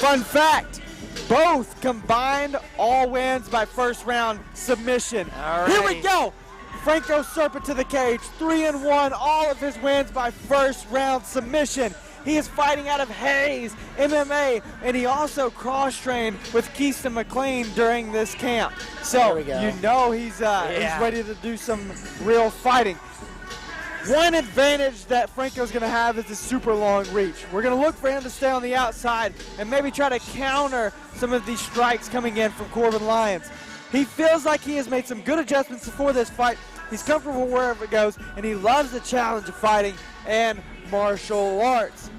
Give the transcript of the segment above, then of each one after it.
Fun fact, both combined all wins by first round submission. All right. Here we go. Franco Serpa to the cage, 3-1, all of his wins by first round submission. He is fighting out of Hayes MMA, and he also cross-trained with Keiston McLean during this camp. So you know he's ready to do some real fighting. One advantage that Franco's going to have is the super long reach. We're going to look for him to stay on the outside and maybe try to counter some of these strikes coming in from Corban Lyons. He feels like he has made some good adjustments before this fight. He's comfortable wherever it goes, and he loves the challenge of fighting and martial arts.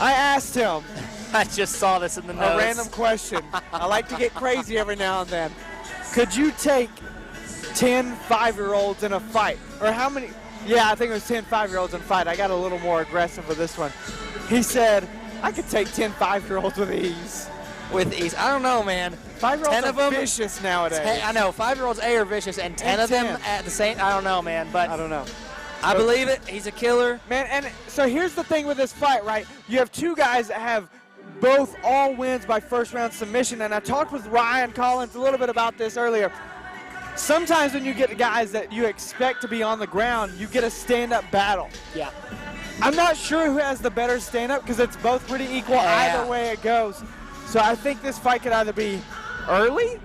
I asked him. I just saw this in the notes. A random question. I like to get crazy every now and then. Could you take 10 5-year-olds in a fight? Or how many? Yeah, I think it was 10 5-year-olds in a fight. I got a little more aggressive with this one. He said, I could take 10 5-year-olds with ease. With ease. I don't know, man. 5-year-olds are vicious nowadays. I know. 5-year-olds are vicious, and 10 of them at the same. I don't know, man. But I don't know. I believe it. He's a killer. Man, and so here's the thing with this fight, right? You have two guys that have both all wins by first round submission, and I talked with Ryan Collins a little bit about this earlier. Sometimes when you get guys that you expect to be on the ground, you get a stand-up battle. Yeah. I'm not sure who has the better stand-up because it's both pretty equal either way it goes. So I think this fight could either be early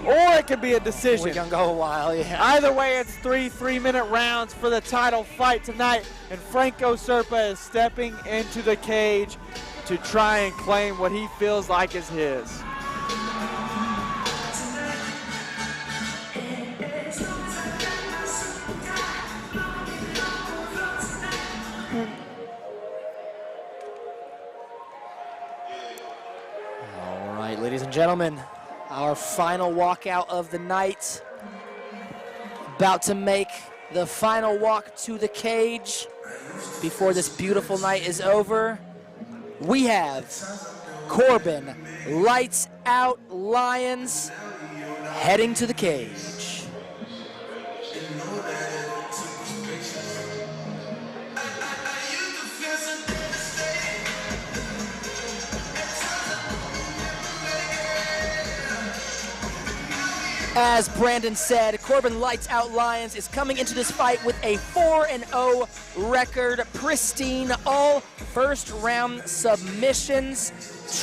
or it could be a decision. We're going to go a while, yeah. Either way, it's 3-3-minute rounds for the title fight tonight, and Franco Serpa is stepping into the cage to try and claim what he feels like is his. All right, ladies and gentlemen, our final walkout of the night. About to make the final walk to the cage before this beautiful night is over. We have Corban Lights Out Lyons heading to the cage. As Brandon said, Corban Lights Out Lyons is coming into this fight with a 4-0 record, pristine, all first-round submissions,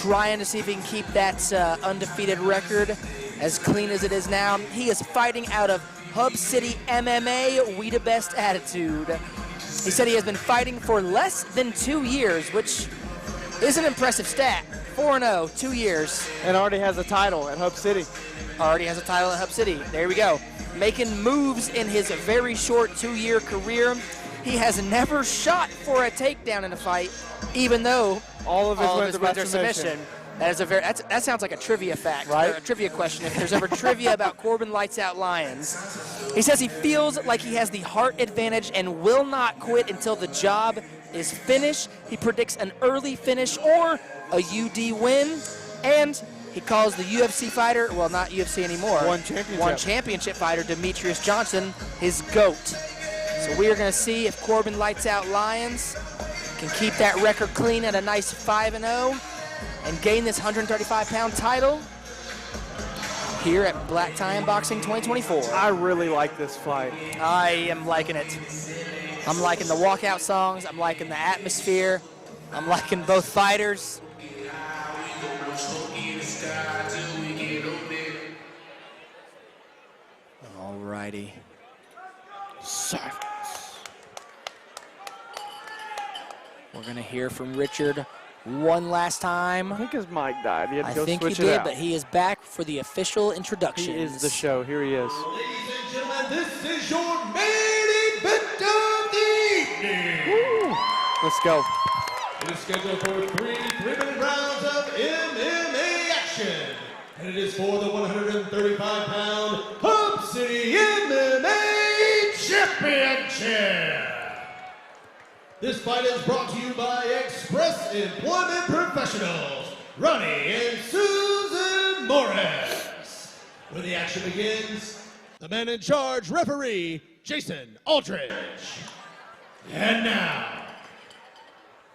trying to see if he can keep that undefeated record as clean as it is now. He is fighting out of Hub City MMA, We the Best Attitude. He said he has been fighting for less than 2 years, which is an impressive stat. 4-0, 2 years. And already has a title at Hub City. Already has a title at Hub City. There we go. Making moves in his very short 2-year career. He has never shot for a takedown in a fight, even though all of his wins are submission. That is that sounds like a trivia fact, right? Or a trivia question. If there's ever trivia about Corban Lights Out Lyons, he says he feels like he has the heart advantage and will not quit until the job is finished. He predicts an early finish or a UD win, and he calls the UFC fighter, well, not UFC anymore, one championship fighter, Demetrius Johnson, his GOAT. So we are going to see if Corban Lights Out Lyons can keep that record clean at a nice 5-0 and gain this 135-pound title here at Black Tie Boxing 2024. I really like this fight. I am liking it. I'm liking the walkout songs. I'm liking the atmosphere. I'm liking both fighters. Alrighty. Silence. We're going to hear from Richard one last time. I think his mic died. He had to go switch it out. I think he did, but he is back for the official introductions. He is the show. Here he is. Ladies and gentlemen, this is your main event of the evening. Woo. Let's go. It is scheduled for 3 3-minute rounds of MMA action. And it is for the 135-pound Hub City MMA Championship. This fight is brought to you by Express Employment Professionals, Ronnie and Susan Morris. Where the action begins, the man in charge, referee, Jason Aldridge. And now,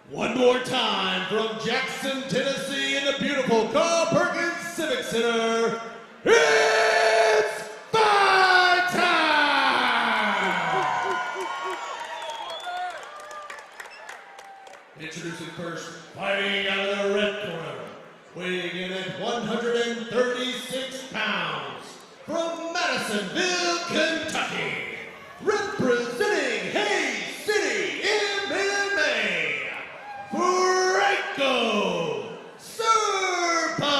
One more time from Jackson, Tennessee in the beautiful Carl Perkins Civic Center, it's fight time! Introducing first, fighting out of the red corner, weighing in at 136 pounds, from Madisonville, Kentucky, representing Hayes City MMA, Franco Serpa!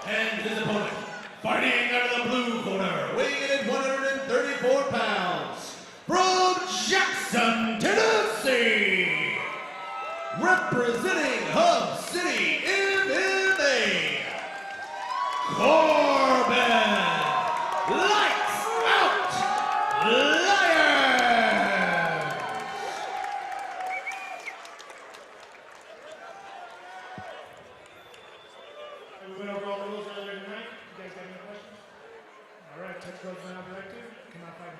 And his opponent, fighting out of the blue corner, weighing in at 134 pounds, from Jackson, Tennessee, representing Hub City MMA, Corban Lights Out Lyons! We went over all the rules earlier tonight. You guys got any questions? All right, touch goes now directive. Come out fighting.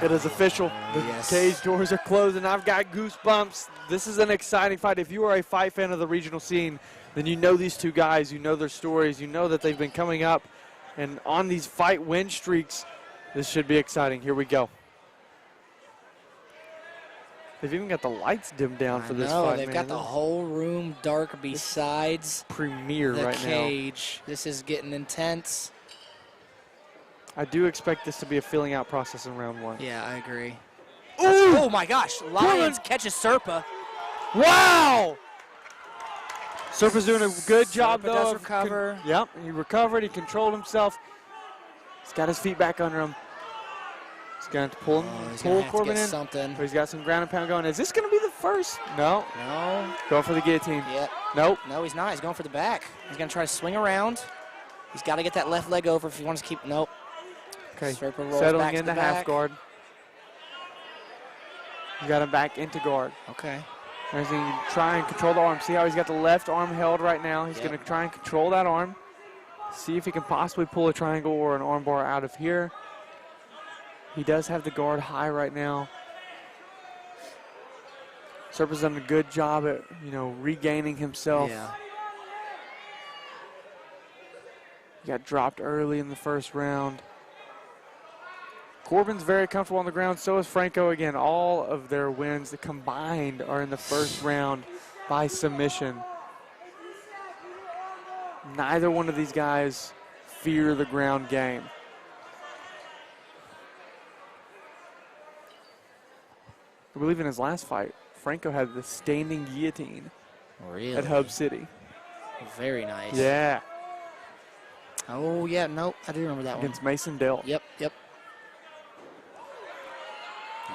It is official. The Yes. cage doors are closing. I've got goosebumps. This is an exciting fight. If you are a fight fan of the regional scene, then you know these two guys. You know their stories. You know that they've been coming up and on these fight win streaks. This should be exciting. Here we go. They've even got the lights dimmed down for this fight. They've man. got the whole room dark besides Premiere the right cage. This is getting intense. now. I do expect this to be a filling out process in round one. Yeah, I agree. Ooh! Oh my gosh, Lyons catches Serpa. Wow! Serpa's doing a good job, Serpa though. does of recover. Yep, he recovered. He controlled himself. He's got his feet back under him. He's going to pull, He's gonna have to Corbin get in. something. But he's got some ground and pound going. Is this going to be the first? No. No. Going for the guillotine. Yep. Nope. No, he's not. He's going for the back. He's going to try to swing around. He's got to get that left leg over if he wants to keep. Nope. Okay. Serpa rolls Settling back to into the half back. guard. You got him back into guard. Okay. As he try and control the arm. See how he's got the left arm held right now. He's Yep. going to try and control that arm. See if he can possibly pull a triangle or an arm bar out of here. He does have the guard high right now. Serpa's done a good job at, regaining himself. Yeah. He got dropped early in the first round. Corbin's very comfortable on the ground. So is Franco. Again, all of their wins combined are in the first round by submission. Neither one of these guys fear the ground game. I believe in his last fight, Franco had the standing guillotine Really? at Hub City. Very nice. Yeah, Oh, yeah. Nope. I do remember that one. against Mason Dell. Yep.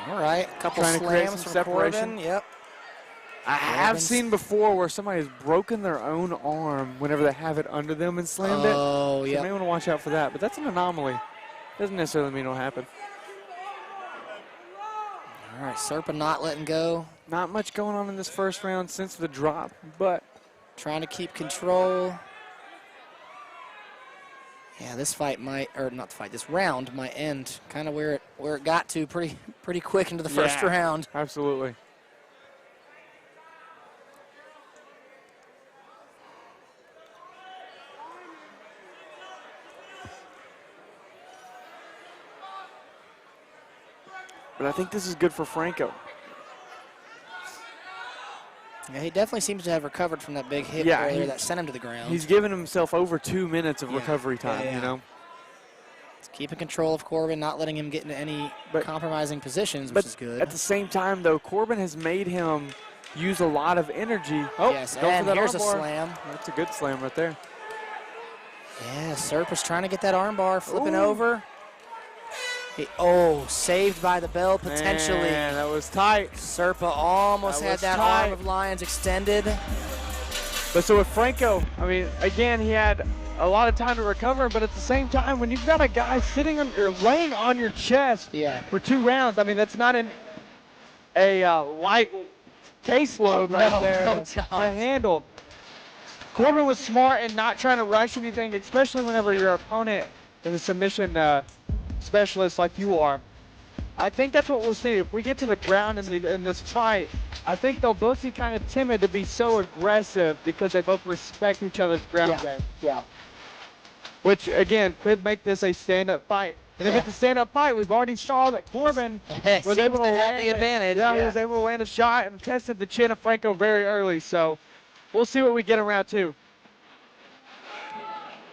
All right. A couple Trying to create slams some from separation. Corbin. Yep. I have Corbin's- seen before where somebody has broken their own arm whenever they have it under them and slammed it. Oh, So you may yeah. want to watch out for that, but that's an anomaly. Doesn't necessarily mean it'll happen. All right. Serpa not letting go. Not much going on in this first round since the drop, but Trying to keep control. Yeah, this fight might, or not the fight, this round might end kind of where it got to pretty quick into the first Yeah. round. absolutely. But I think this is good for Franco. Yeah, he definitely seems to have recovered from that big hit Yeah, earlier that sent him to the ground. He's given himself over 2 minutes of Yeah, recovery time, yeah. He's keeping control of Corbin, not letting him get into any But- compromising positions, But which is good. at the same time, though, Corbin has made him use a lot of energy. Oh, yes, go for and that here's a armbar. slam. That's a good slam right there. Yeah, Serpa's trying to get that armbar, flipping Ooh. over. Saved by the bell potentially. Man, that was tight. Serpa almost That had was that tight. arm of Lyons extended. But so with Franco, I mean, again, he had a lot of time to recover, but at the same time, when you've got a guy sitting on or laying on your chest for 2 rounds, I mean, that's not a light caseload right there no to doubt. handle. Corbin was smart in not trying to rush anything, especially whenever your opponent in the submission specialist like you are, I think that's what we'll see. If we get to the ground in this fight, I think they'll both be kind of timid to be so aggressive because they both respect each other's ground game. Yeah. Which, again, could make this a stand-up fight. And if it's a stand-up fight, we've already saw that Corban was able to have the advantage. Yeah, he was able to land a shot and tested the chin of Franco very early. So we'll see what we get in round 2.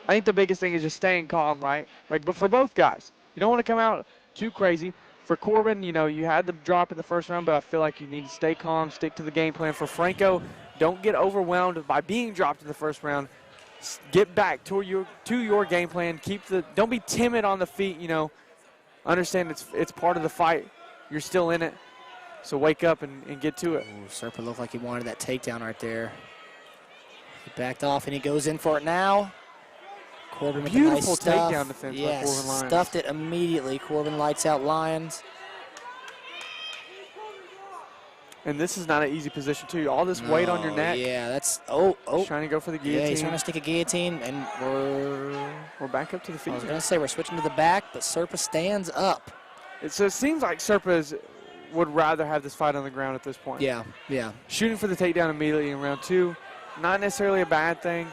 I think the biggest thing is just staying calm, right? Like, but for both guys, you don't want to come out too crazy. For Corban, you know, you had the drop in the first round, but I feel like you need to stay calm, stick to the game plan. For Franco, don't get overwhelmed by being dropped in the first round. Get back to your game plan. Don't be timid on the feet. You know, understand it's part of the fight. You're still in it, so wake up and get to it. Ooh, Serpa looked like he wanted that takedown right there. He backed off and he goes in for it now. Corban with Beautiful a nice stuff. takedown defense by Yes, Corban Lyons. stuffed it immediately. Corban lights out Lyons. And this is not an easy position too. All this weight on your neck. Yeah, that's He's trying to go for the guillotine. Yeah, he's trying to stick a guillotine, and we're back up to the feet. I was gonna say we're switching to the back, but Serpa stands up. So it seems like Serpa would rather have this fight on the ground at this point. Yeah, yeah. Shooting for the takedown immediately in round 2, not necessarily a bad thing.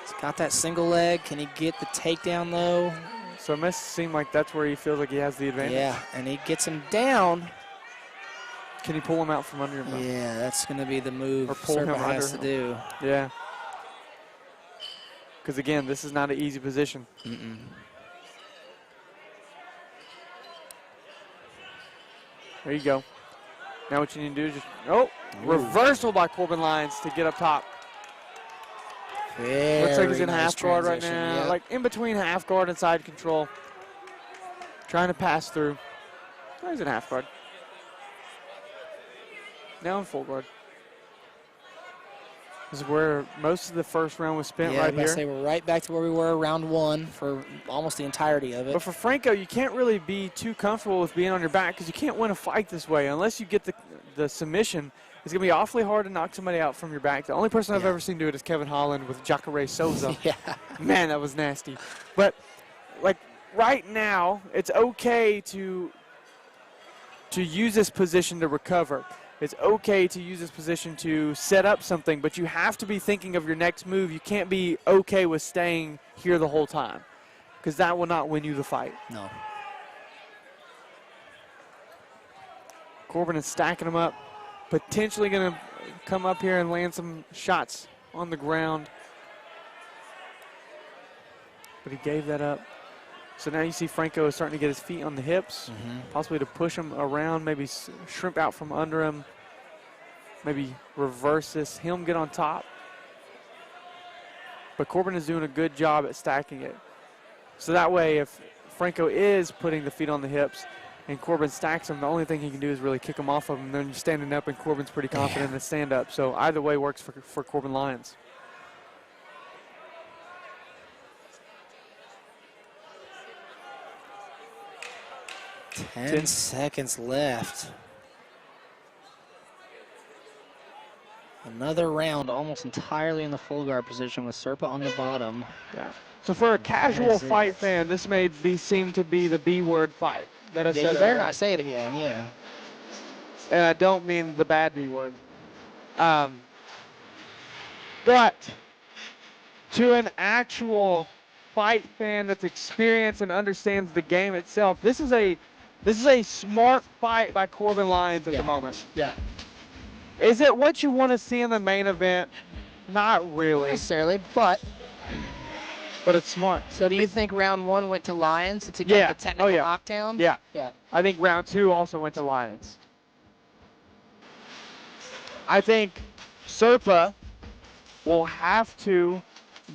He's got that single leg. Can he get the takedown though? So it must seem like that's where he feels like he has the advantage. Yeah, and he gets him down. Can he pull him out from under him? Though? Yeah, that's going to be the move Or pull Serpa him has to under do. Yeah. Because, again, this is not an easy position. There you go. Now what you need to do is just, reversal by Corban Lyons to get up top. Looks like he's in half guard right now. Yeah. Like in between half guard and side control. Trying to pass through. Oh, he's in half guard. Now in full guard. This is where most of the first round was spent right here. Say we're right back to where we were round 1 for almost the entirety of it. But for Franco, you can't really be too comfortable with being on your back because you can't win a fight this way unless you get the submission. It's going to be awfully hard to knock somebody out from your back. The only person I've ever seen do it is Kevin Holland with Jacare Souza. Yeah. Man, that was nasty. But, like, right now, it's okay to use this position to recover. It's okay to use this position to set up something, but you have to be thinking of your next move. You can't be okay with staying here the whole time because that will not win you the fight. No. Corban is stacking them up, potentially going to come up here and land some shots on the ground. But he gave that up. So now you see Franco is starting to get his feet on the hips, possibly to push him around, maybe shrimp out from under him, maybe reverse this, him get on top. But Corban is doing a good job at stacking it. So that way, if Franco is putting the feet on the hips and Corban stacks him, the only thing he can do is really kick him off of him. Then you're standing up and Corban's pretty confident in stand up. So either way works for Corban Lyons. 10 seconds left. Another round almost entirely in the full guard position with Serpa on the bottom. Yeah. So for a casual fight fan, this may seem to be the B-word fight. That I said better not say it again, yeah. And I don't mean the bad B-word. But to an actual fight fan that's experienced and understands the game itself, this is a smart fight by Corban Lyons at the moment. Yeah. Is it what you want to see in the main event? Not really. Necessarily, but it's smart. so do you think round 1 went to Lyons to get the technical knockdown? Yeah. Yeah. I think round 2 also went to Lyons. I think Serpa will have to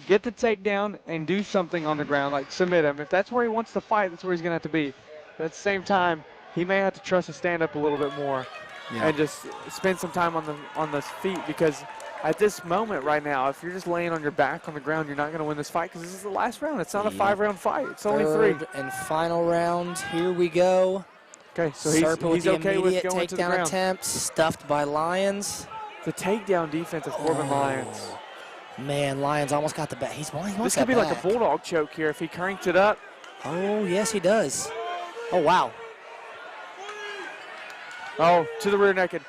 get the takedown and do something on the ground, like submit him. If that's where he wants to fight, that's where he's going to have to be. But at the same time, he may have to trust his stand-up a little bit more and just spend some time on the feet, because at this moment right now, if you're just laying on your back on the ground, you're not going to win this fight because this is the last round. It's not a 5-round fight. It's only 3. Third and final round. Here we go. Okay, so Serpa he's okay with going to the takedown ground. attempt, stuffed by Lyons. The takedown defense of Corban Lyons. Man, Lyons almost got the back. He wants This that could be like back. a bulldog choke here if he cranked it up. Oh, yes, he does. Oh, wow. Oh, to the rear naked.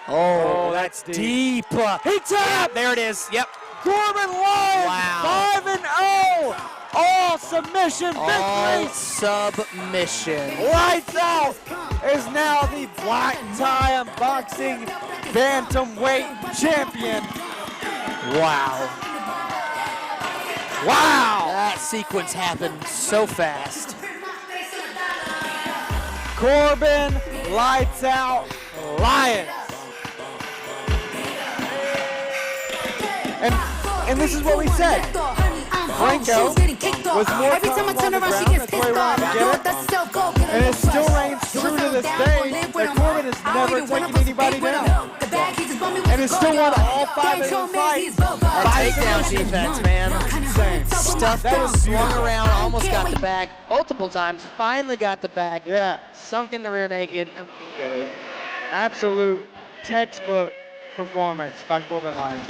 Oh, that's that's deep. He tapped! There it is. Yep. Corban Lyons, Wow. 5-0. All submission All victory. submission. Lights Out is now the Black Tie Unboxing Bantamweight Champion. Wow. Wow! That sequence happened so fast. Corban Lights Out Lyons. And this is what we said. Franco was more Every time I turn calm on the around, she ground. gets That's why he pissed off. wanted to Do get it, it. that's self-go. And it still reigns true to this day that Corban has never taken anybody down. And has still won all 5 of his fights. That takedown defense, man. Insane. Stuff That that was swung beautiful. around, almost got the bag multiple times, finally got the bag. Yeah. Sunk in the rear naked. Absolute textbook performance by Corban Lyons.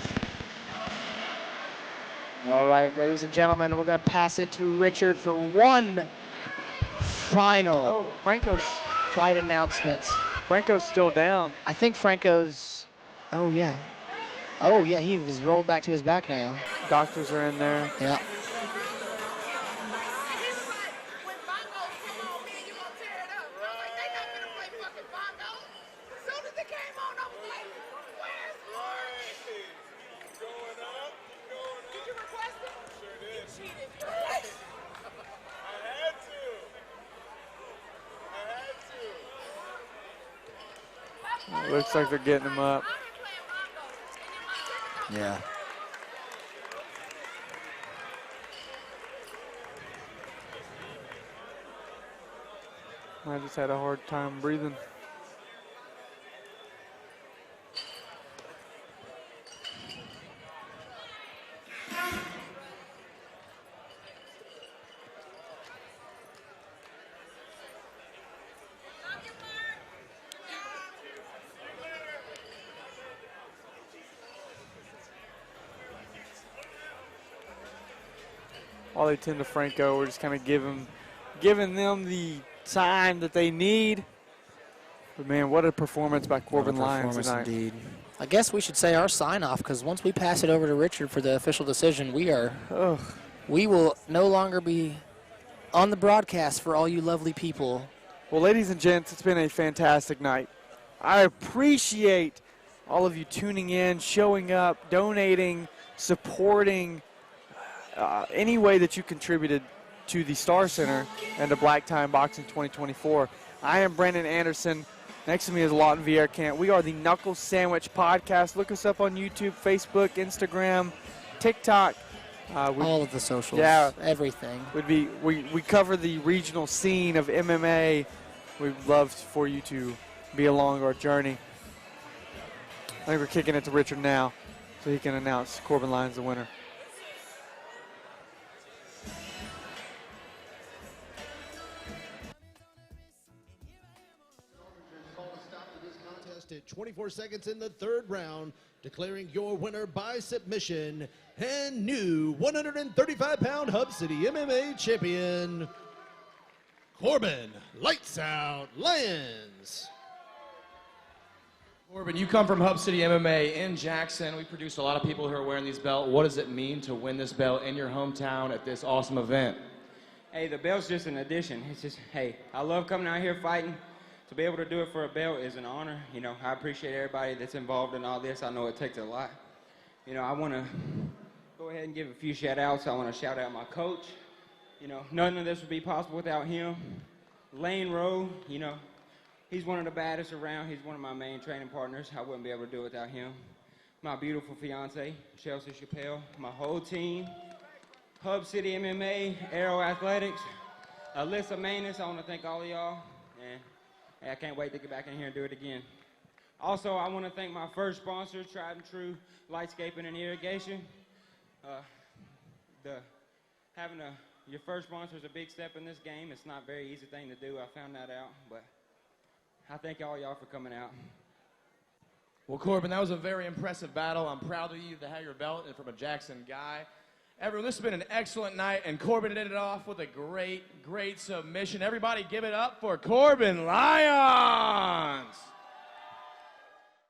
All right, ladies and gentlemen, we're going to pass it to Richard for one final Franco's fight announcement. Franco's still down. I think Franco's, oh yeah, he was rolled back to his back now. Doctors are in there. Yeah. Looks like they're getting him up. Yeah. I just had a hard time breathing. While they tend to Franco, we're just kind of giving them the time that they need. But man, what a performance by Corban Lyons tonight. Indeed. I guess we should say our sign-off, because once we pass it over to Richard for the official decision, we will no longer be on the broadcast for all you lovely people. Well, ladies and gents, it's been a fantastic night. I appreciate all of you tuning in, showing up, donating, supporting, any way that you contributed to the Star Center and to Black Tie Boxing 2024. I am Brandon Anderson. Next to me is Lawton Vierkant. We are the Knuckle Sandwich Podcast. Look us up on YouTube, Facebook, Instagram, TikTok. All of the socials, yeah, everything. We cover the regional scene of MMA. We'd love for you to be along our journey. I think we're kicking it to Richard now so he can announce Corban Lyons the winner. At 24 seconds in the third round, declaring your winner by submission and new 135-pound Hub City MMA champion, Corban Lights Out Lyons. Corban, you come from Hub City MMA in Jackson. We produce a lot of people who are wearing these belts. What does it mean to win this belt in your hometown at this awesome event? Hey, the belt's just an addition. It's just, hey, I love coming out here fighting. To be able to do it for a belt is an honor. You know, I appreciate everybody that's involved in all this. I know it takes a lot. You know, I want to go ahead and give a few shout outs. I want to shout out my coach. You know, none of this would be possible without him. Lane Rowe, you know, he's one of the baddest around. He's one of my main training partners. I wouldn't be able to do it without him. My beautiful fiance, Chelsea Chappelle, my whole team, Hub City MMA, Aero Athletics, Alyssa Manus, I want to thank all of y'all. And I can't wait to get back in here and do it again. Also, I want to thank my first sponsors, Tried and True Lightscaping and Irrigation. Having your first sponsor is a big step in this game. It's not a very easy thing to do. I found that out, but I thank all y'all for coming out. Well, Corban, that was a very impressive battle. I'm proud of you to have your belt and from a Jackson guy. Everyone, this has been an excellent night, and Corban did it off with a great, great submission. Everybody give it up for Corban Lyons.